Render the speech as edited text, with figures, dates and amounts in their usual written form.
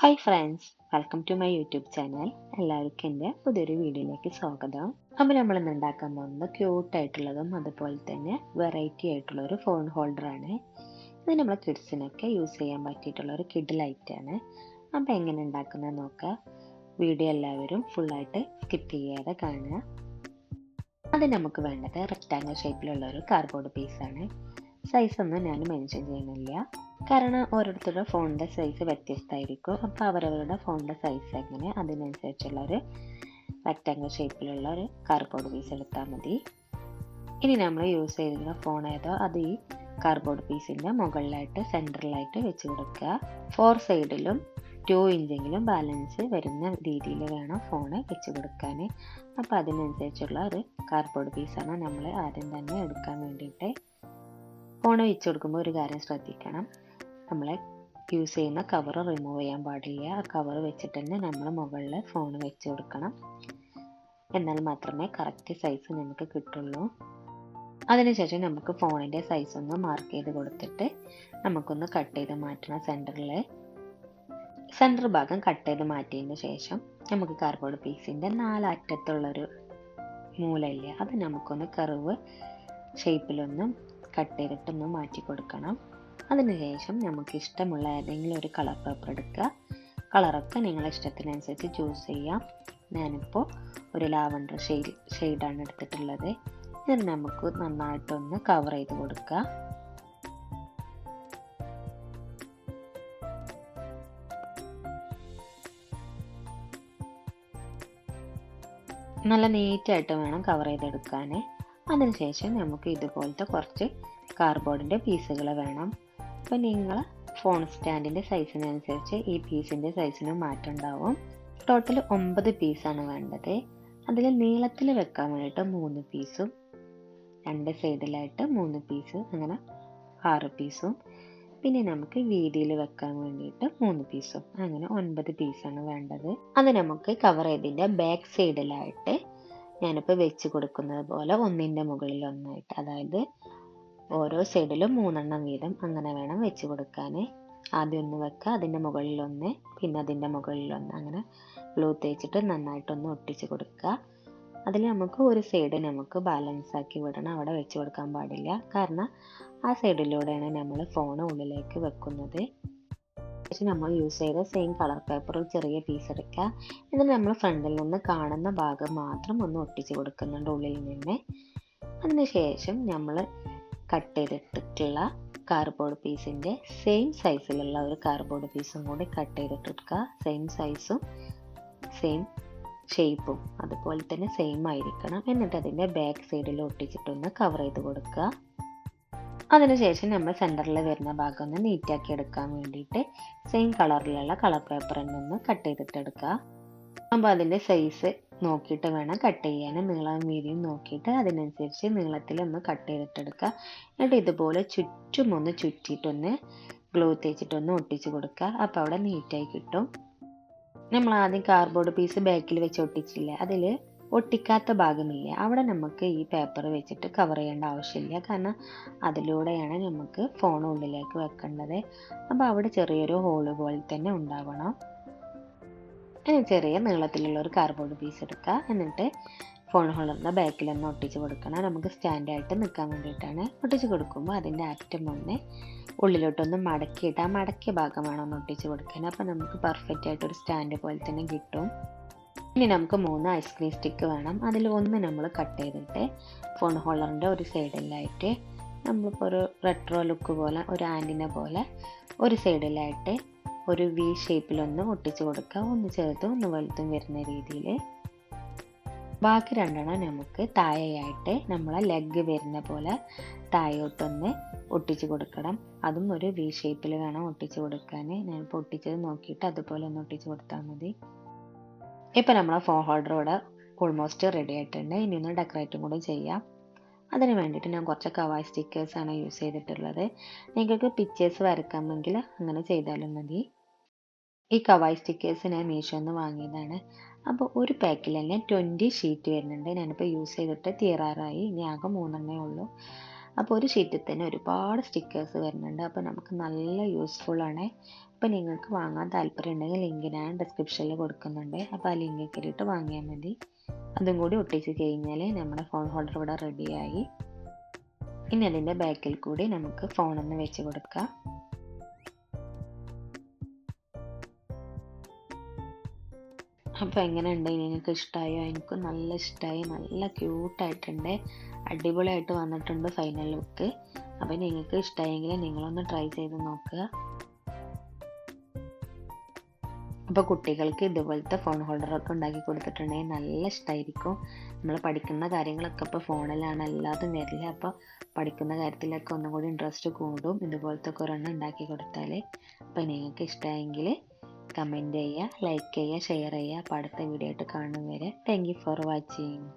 Hi friends, welcome to my YouTube channel. എല്ലാവർക്കും എൻ്റെ പുതിയൊരു വീഡിയോയിലേക്ക് സ്വാഗതം. അപ്പോൾ നമ്മൾ ഇന്ന് ഉണ്ടാക്കാൻ പോകുന്നത് ക്യൂട്ടായിട്ടുള്ളതും അതുപോലെ തന്നെ വെറൈറ്റി ആയിട്ടുള്ള ഒരു ഫോൺ ഹോൾഡറാണ്. ഇത് നമ്മളെ കിഡ്സിനൊക്കെ യൂസ് ചെയ്യാൻ പറ്റിയിട്ടുള്ള ഒരു കിഡ് ലൈറ്റാണ്. അപ്പോൾ എങ്ങനെ ഉണ്ടാക്കുന്നത് നോക്കാം. വീഡിയോ എല്ലാവരും ഫുള്ളായിട്ട് സ്കിപ്പ് ചെയ്യാതെ കാണുക. അത് നമുക്ക് വേണ്ടത് റെക്റ്റാങ്കിൾ ഷേപ്പിലുള്ള ഒരു കാർഡ്ബോർഡ് പീസാണ്. സൈസൊന്നും ഞാൻ മെൻഷൻ ചെയ്യുന്നില്ല, കാരണം ഓരോരുത്തരുടെ ഫോണിൻ്റെ സൈസ് വ്യത്യസ്തമായിരിക്കും. അപ്പോൾ അവരവരുടെ ഫോണിൻ്റെ സൈസ് എങ്ങനെ അതിനനുസരിച്ചുള്ള ഒരു റെക്റ്റാങ്കിൾ ഷേപ്പിലുള്ള ഒരു കാർഡ്ബോർഡ് പീസ് എടുത്താൽ മതി. ഇനി നമ്മൾ യൂസ് ചെയ്തിരുന്ന ഫോൺ ഏതോ അത് ഈ കാർഡ്ബോർഡ് പീസിൻ്റെ മുകളിലായിട്ട് സെൻറ്ററിലായിട്ട് വെച്ച് കൊടുക്കുക. 4 സൈഡിലും 2 ഇഞ്ചെങ്കിലും ബാലൻസ് വരുന്ന രീതിയിൽ വേണം ഫോണ് വെച്ച് കൊടുക്കാൻ. അപ്പോൾ അതിനനുസരിച്ചുള്ള ഒരു കാർഡ്ബോർഡ് പീസാണ് നമ്മൾ ആദ്യം തന്നെ എടുക്കാൻ വേണ്ടിയിട്ട്. ഫോൺ വെച്ച് കൊടുക്കുമ്പോൾ ഒരു കാര്യം ശ്രദ്ധിക്കണം, നമ്മൾ യൂസ് ചെയ്യുന്ന കവർ റിമൂവ് ചെയ്യാൻ പാടില്ല. ആ കവർ വെച്ചിട്ട് തന്നെ നമ്മൾ മുകളിൽ ഫോൺ വെച്ച് കൊടുക്കണം. എന്നാൽ മാത്രമേ കറക്റ്റ് സൈസ് നമുക്ക് കിട്ടുള്ളൂ. അതിനുശേഷം നമുക്ക് ഫോണിൻ്റെ സൈസ് ഒന്ന് മാർക്ക് ചെയ്ത് കൊടുത്തിട്ട് നമുക്കൊന്ന് കട്ട് ചെയ്ത് മാറ്റണം. സെൻറ്റർ ഭാഗം കട്ട് ചെയ്ത് മാറ്റിയതിന് ശേഷം നമുക്ക് കാർഡ്ബോർഡ് പീസിൻ്റെ 4 അറ്റത്തുള്ളൊരു മൂലയില്ല, അത് നമുക്കൊന്ന് കർവ് ഷേപ്പിലൊന്നും കട്ട് ചെയ്തിട്ടൊന്ന് മാറ്റി കൊടുക്കണം. അതിനുശേഷം നമുക്ക് ഇഷ്ടമുള്ള ഏതെങ്കിലും ഒരു കളർ പേപ്പർ എടുക്കുക. കളറൊക്കെ നിങ്ങളുടെ ഇഷ്ടത്തിനനുസരിച്ച് ചൂസ് ചെയ്യാം. ഞാനിപ്പോൾ ഒരു ലാവൻഡർ ഷെയ്ഡാണ് എടുത്തിട്ടുള്ളത്. ഇത് നമുക്ക് നന്നായിട്ടൊന്ന് കവർ ചെയ്ത് കൊടുക്കുക. നല്ല നീറ്റായിട്ട് വേണം കവർ ചെയ്തെടുക്കാൻ. അതിനുശേഷം നമുക്ക് ഇതുപോലത്തെ കുറച്ച് കാർഡ്ബോർഡിൻ്റെ പീസുകൾ വേണം. അപ്പോൾ നിങ്ങൾ ഫോൺ സ്റ്റാൻഡിൻ്റെ സൈസിനനുസരിച്ച് ഈ പീസിൻ്റെ സൈസിന് മാറ്റം ഉണ്ടാവും. ടോട്ടൽ 9 പീസാണ് വേണ്ടത്. അതിൽ നീളത്തിൽ വെക്കാൻ വേണ്ടിയിട്ട് 3 പീസും 2 സൈഡിലായിട്ട് 3 പീസ്, അങ്ങനെ 6 പീസും, പിന്നെ നമുക്ക് വീതിയിൽ വെക്കാൻ വേണ്ടിയിട്ട് 3 പീസും, അങ്ങനെ 9 പീസാണ് വേണ്ടത്. അത് നമുക്ക് കവർ ചെയ്തതിൻ്റെ ബാക്ക് സൈഡിലായിട്ട് ഞാനിപ്പോൾ വെച്ച് കൊടുക്കുന്നത് പോലെ ഒന്നിൻ്റെ മുകളിൽ ഒന്നായിട്ട്, അതായത് ഓരോ സൈഡിലും 3 വീതം അങ്ങനെ വേണം വെച്ച് കൊടുക്കാൻ. ആദ്യം ഒന്ന് വെക്കുക, അതിൻ്റെ മുകളിലൊന്ന്, പിന്നെ അതിൻ്റെ മുകളിലൊന്ന്, അങ്ങനെ ഗ്ലൂ തേച്ചിട്ട് നന്നായിട്ടൊന്ന് ഒട്ടിച്ച് കൊടുക്കുക. അതിൽ നമുക്ക് ഒരു സൈഡ് നമുക്ക് ബാലൻസ് ആക്കി വിടണം, അവിടെ വെച്ച് കൊടുക്കാൻ പാടില്ല, കാരണം ആ സൈഡിലൂടെയാണ് നമ്മൾ ഫോൺ ഉള്ളിലേക്ക് വെക്കുന്നത്. ശേഷം നമ്മൾ യൂസ് ചെയ്ത സെയിം കളർ പേപ്പർ ചെറിയ പീസ് എടുക്കുക. എന്നിട്ട് നമ്മൾ ഫ്രണ്ടിൽ നിന്ന് കാണുന്ന ഭാഗം മാത്രം ഒന്ന് ഒട്ടിച്ച് കൊടുക്കുന്നുണ്ട് ഉള്ളിൽ നിന്ന്. അതിനുശേഷം നമ്മൾ കട്ട് ചെയ്തിട്ടുള്ള കാർഡ്ബോർഡ് പീസിൻ്റെ സെയിം സൈസിലുള്ള ഒരു കാർഡ്ബോർഡ് പീസും കൂടി കട്ട് ചെയ്തിട്ടെടുക്കുക. സെയിം സൈസും സെയിം ഷേപ്പും അതുപോലെ തന്നെ സെയിം ആയിരിക്കണം. എന്നിട്ട് അതിൻ്റെ ബാക്ക് സൈഡിൽ ഒട്ടിച്ചിട്ടൊന്ന് കവർ ചെയ്ത് കൊടുക്കുക. അതിനുശേഷം നമ്മൾ സെൻറ്ററിൽ വരുന്ന ഭാഗം ഒന്ന് നീറ്റാക്കി എടുക്കാൻ വേണ്ടിയിട്ട് സെയിം കളറിലുള്ള കളർ പേപ്പർ തന്നെ ഒന്ന് കട്ട് ചെയ്തിട്ടെടുക്കുക. അപ്പോൾ അതിൻ്റെ സൈസ് നോക്കിയിട്ട് വേണം കട്ട് ചെയ്യാൻ. നീളവും വീതിയും നോക്കിയിട്ട് അതിനനുസരിച്ച് നീളത്തിലൊന്ന് കട്ട് ചെയ്തിട്ടെടുക്കുക. എന്നിട്ട് ഇതുപോലെ ചുറ്റും ഒന്ന് ചുറ്റിയിട്ടൊന്ന് ഗ്ലൂ തേച്ചിട്ടൊന്ന് ഒട്ടിച്ച് കൊടുക്കുക. അപ്പോൾ അവിടെ നീറ്റായി കിട്ടും. നമ്മൾ ആദ്യം കാർഡ്ബോർഡ് പീസ് ബാക്കിൽ വെച്ച് ഒട്ടിച്ചില്ല, അതിൽ ഒട്ടിക്കാത്ത ഭാഗമില്ല, അവിടെ നമുക്ക് ഈ പേപ്പർ വെച്ചിട്ട് കവർ ചെയ്യേണ്ട ആവശ്യമില്ല, കാരണം അതിലൂടെയാണ് നമുക്ക് ഫോൺ ഉള്ളിലേക്ക് വെക്കേണ്ടത്. അപ്പോൾ അവിടെ ചെറിയൊരു ഹോള് പോലെ തന്നെ ഉണ്ടാവണം. ചെറിയ നീളത്തിലുള്ള ഒരു കാർഡ്ബോർഡ് പീസ് എടുക്കുക. എന്നിട്ട് ഫോൺ ഹോൾഡറിൻ്റെ ബാക്കിലൊന്ന് ഒട്ടിച്ച് കൊടുക്കണം. നമുക്ക് സ്റ്റാൻഡായിട്ട് നിൽക്കാൻ വേണ്ടിയിട്ടാണ്. ഒട്ടിച്ച് കൊടുക്കുമ്പോൾ അതിൻ്റെ അറ്റം ഒന്ന് ഉള്ളിലോട്ടൊന്ന് മടക്കിയിട്ട് ആ മടക്കിയ ഭാഗമാണ് ഒന്ന് ഒട്ടിച്ച് കൊടുക്കാൻ. അപ്പോൾ നമുക്ക് പെർഫെക്റ്റ് ആയിട്ടൊരു സ്റ്റാൻഡ് പോലെ തന്നെ കിട്ടും. ഇനി നമുക്ക് 3 ഐസ്ക്രീം സ്റ്റിക്ക് വേണം. അതിൽ ഒന്ന് നമ്മൾ കട്ട് ചെയ്തിട്ട് ഫോൺ ഹോൾഡറിൻ്റെ ഒരു സൈഡിലായിട്ട് നമ്മളിപ്പോൾ ഒരു റെട്രോ ലുക്ക് പോലെ ഒരു ആൻറ്റിന പോലെ ഒരു സൈഡിലായിട്ട് ഒരു വി ഷേപ്പിലൊന്ന് ഒട്ടിച്ച് കൊടുക്കുക. ഒന്ന് ചെറുതും ഒന്ന് വലുതും വരുന്ന രീതിയിൽ. ബാക്കി 2 നമുക്ക് താഴെയായിട്ട് നമ്മളെ ലെഗ് വരുന്ന പോലെ താഴോട്ടൊന്ന് ഒട്ടിച്ച് കൊടുക്കണം. അതും ഒരു വി ഷേപ്പിൽ വേണം ഒട്ടിച്ച് കൊടുക്കാൻ. ഞാനിപ്പോൾ ഒട്ടിച്ചത് നോക്കിയിട്ട് അതുപോലെ ഒന്ന് ഒട്ടിച്ച് കൊടുത്താൽ മതി. ഇപ്പോൾ നമ്മളെ ഫോൺ ഹോൾഡർ ഇവിടെ ഓൾമോസ്റ്റ് റെഡി ആയിട്ടുണ്ട്. ഇനി ഒന്ന് ഡെക്കറേറ്റും കൂടി ചെയ്യാം. അതിന് വേണ്ടിയിട്ട് ഞാൻ കുറച്ച് കവായ് സ്റ്റിക്കേഴ്സാണ് യൂസ് ചെയ്തിട്ടുള്ളത്. നിങ്ങൾക്ക് പിക്ചേഴ്സ് വരയ്ക്കാമെങ്കിൽ അങ്ങനെ ചെയ്താലും മതി. ഈ കവായ് സ്റ്റിക്കേഴ്സ് ഞാൻ മീഷോയിൽ നിന്ന് വാങ്ങിയതാണ്. അപ്പോൾ ഒരു പാക്കിൽ തന്നെ 20 ഷീറ്റ് വരുന്നുണ്ട്. ഞാനിപ്പോൾ യൂസ് ചെയ്തിട്ട് തീരാറായി, ഇനി ആകെ 3 ഉള്ളൂ. അപ്പോൾ ഒരു ഷീറ്റിൽ തന്നെ ഒരുപാട് സ്റ്റിക്കേഴ്സ് വരുന്നുണ്ട്. അപ്പോൾ നമുക്ക് നല്ല യൂസ്ഫുൾ ആണ്. അപ്പോൾ നിങ്ങൾക്ക് വാങ്ങാൻ താല്പര്യം ഉണ്ടെങ്കിൽ ലിങ്ക് ഞാൻ ഡിസ്ക്രിപ്ഷനിൽ കൊടുക്കുന്നുണ്ട്. അപ്പോൾ ആ ലിങ്ക് കയറിയിട്ട് വാങ്ങിയാൽ മതി. അതും കൂടി ഒട്ടിച്ച് കഴിഞ്ഞാൽ നമ്മുടെ ഫോൺ ഹോൾഡർ ഇവിടെ റെഡിയായി. ഇനി അതിൻ്റെ ബാക്കിൽ കൂടി നമുക്ക് ഫോണൊന്ന് വെച്ച് കൊടുക്കാം. അപ്പോൾ എങ്ങനെയുണ്ട്, നിങ്ങൾക്ക് ഇഷ്ടമായോ? എനിക്ക് നല്ല ഇഷ്ടമായി, നല്ല ക്യൂട്ടായിട്ടുണ്ട്, അടിപൊളിയായിട്ട് വന്നിട്ടുണ്ട് ഫൈനൽ ലുക്ക്. അപ്പോൾ നിങ്ങൾക്ക് ഇഷ്ടമായെങ്കിൽ നിങ്ങളൊന്ന് ട്രൈ ചെയ്ത് നോക്കുക. അപ്പോൾ കുട്ടികൾക്ക് ഇതുപോലത്തെ ഫോൺ ഹോൾഡറൊക്കെ ഉണ്ടാക്കി കൊടുത്തിട്ടുണ്ടെങ്കിൽ നല്ല ഇഷ്ടമായിരിക്കും. നമ്മൾ പഠിക്കുന്ന കാര്യങ്ങളൊക്കെ ഇപ്പോൾ ഫോണിലാണ് എല്ലാതും വരില്ല. അപ്പോൾ പഠിക്കുന്ന കാര്യത്തിലൊക്കെ ഒന്നും കൂടി ഇൻട്രസ്റ്റ് കൂടും ഇതുപോലത്തെ ഒക്കെ ഒരെണ്ണം ഉണ്ടാക്കി കൊടുത്താൽ. അപ്പോൾ നിങ്ങൾക്ക് ഇഷ്ടമായെങ്കിൽ കമൻറ്റ് ചെയ്യുക, ലൈക്ക് ചെയ്യുക, ഷെയർ ചെയ്യുക. അപ്പോൾ അടുത്ത വീഡിയോ ആയിട്ട് കാണും വരെ താങ്ക് യു ഫോർ വാച്ചിങ്.